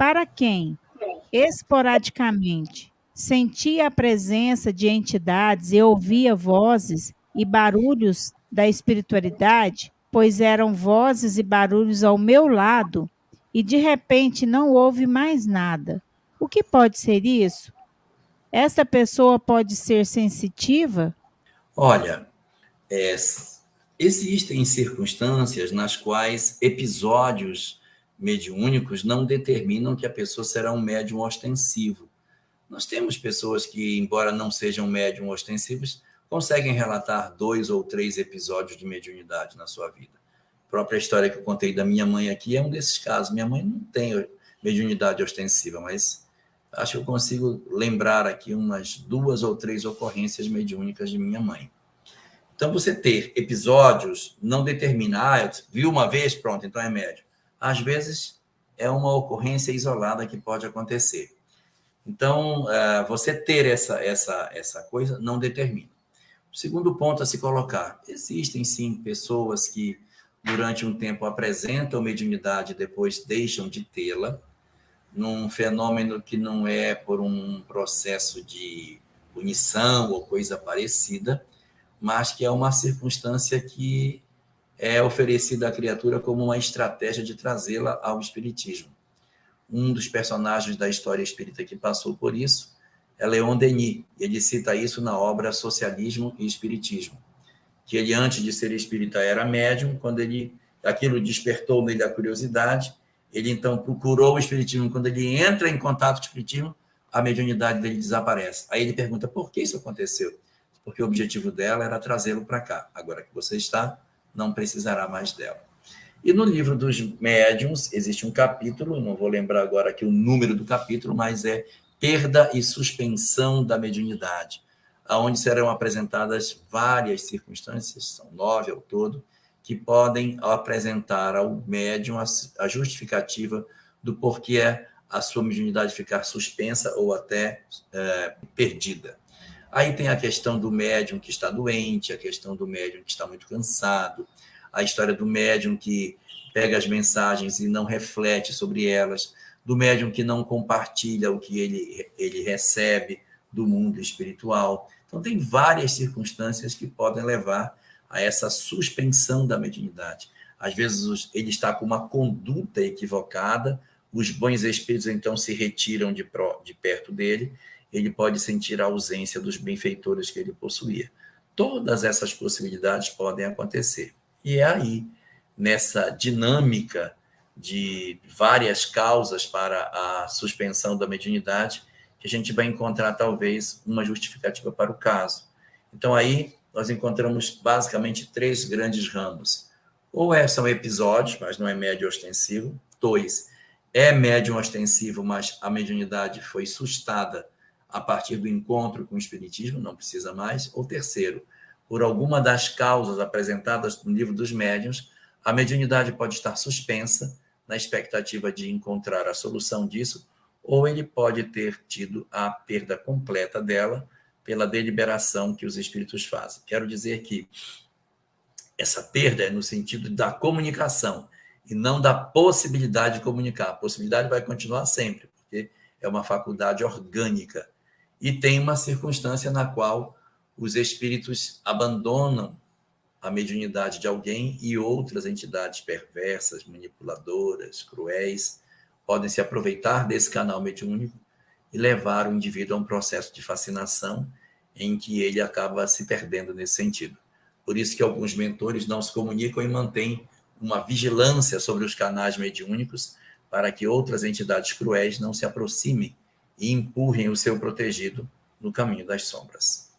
Para quem, esporadicamente, sentia a presença de entidades e ouvia vozes e barulhos da espiritualidade, pois eram vozes e barulhos ao meu lado, e de repente não houve mais nada. O que pode ser isso? Essa pessoa pode ser sensitiva? Olha, existem circunstâncias nas quais episódios mediúnicos não determinam que a pessoa será um médium ostensivo. Nós temos pessoas que, embora não sejam médium ostensivos, conseguem relatar 2 ou 3 episódios de mediunidade na sua vida. A própria história que eu contei da minha mãe aqui é um desses casos. Minha mãe não tem mediunidade ostensiva, mas acho que eu consigo lembrar aqui umas 2 ou 3 ocorrências mediúnicas de minha mãe. Então, você ter episódios não determina, viu uma vez, pronto, então é médium. Às vezes, é uma ocorrência isolada que pode acontecer. Então, você ter essa coisa não determina. O segundo ponto a se colocar: existem sim pessoas que, durante um tempo, apresentam mediunidade e depois deixam de tê-la, num fenômeno que não é por um processo de punição ou coisa parecida, mas que é uma circunstância que é oferecida à criatura como uma estratégia de trazê-la ao espiritismo. Um dos personagens da história espírita que passou por isso é Leon Denis. Ele cita isso na obra Socialismo e Espiritismo, que ele, antes de ser espírita, era médium. Quando aquilo despertou nele a curiosidade, ele então procurou o espiritismo. Quando ele entra em contato com o espiritismo, a mediunidade dele desaparece. Aí ele pergunta: por que isso aconteceu? Porque o objetivo dela era trazê-lo para cá. Agora que você está, não precisará mais dela. E no livro dos médiuns existe um capítulo, não vou lembrar agora aqui o número do capítulo, mas é Perda e Suspensão da Mediunidade, onde serão apresentadas várias circunstâncias, são 9 ao todo, que podem apresentar ao médium a justificativa do porquê a sua mediunidade ficar suspensa ou até perdida. Aí tem a questão do médium que está doente, a questão do médium que está muito cansado, a história do médium que pega as mensagens e não reflete sobre elas, do médium que não compartilha o que ele recebe do mundo espiritual. Então, tem várias circunstâncias que podem levar a essa suspensão da mediunidade. Às vezes, ele está com uma conduta equivocada, os bons espíritos, então, se retiram de perto dele, ele pode sentir a ausência dos benfeitores que ele possuía. Todas essas possibilidades podem acontecer. E é aí, nessa dinâmica de várias causas para a suspensão da mediunidade, que a gente vai encontrar, talvez, uma justificativa para o caso. Então, aí, nós encontramos, basicamente, 3 grandes ramos. Ou são episódios, mas não é médium ostensivo. 2, é médium ostensivo, mas a mediunidade foi sustada a partir do encontro com o espiritismo, não precisa mais. Ou 3, por alguma das causas apresentadas no livro dos médiuns, a mediunidade pode estar suspensa na expectativa de encontrar a solução disso, ou ele pode ter tido a perda completa dela pela deliberação que os espíritos fazem. Quero dizer que essa perda é no sentido da comunicação e não da possibilidade de comunicar. A possibilidade vai continuar sempre, porque é uma faculdade orgânica. E tem uma circunstância na qual os espíritos abandonam a mediunidade de alguém e outras entidades perversas, manipuladoras, cruéis, podem se aproveitar desse canal mediúnico e levar o indivíduo a um processo de fascinação em que ele acaba se perdendo nesse sentido. Por isso que alguns mentores não se comunicam e mantêm uma vigilância sobre os canais mediúnicos para que outras entidades cruéis não se aproximem e empurrem o seu protegido no caminho das sombras.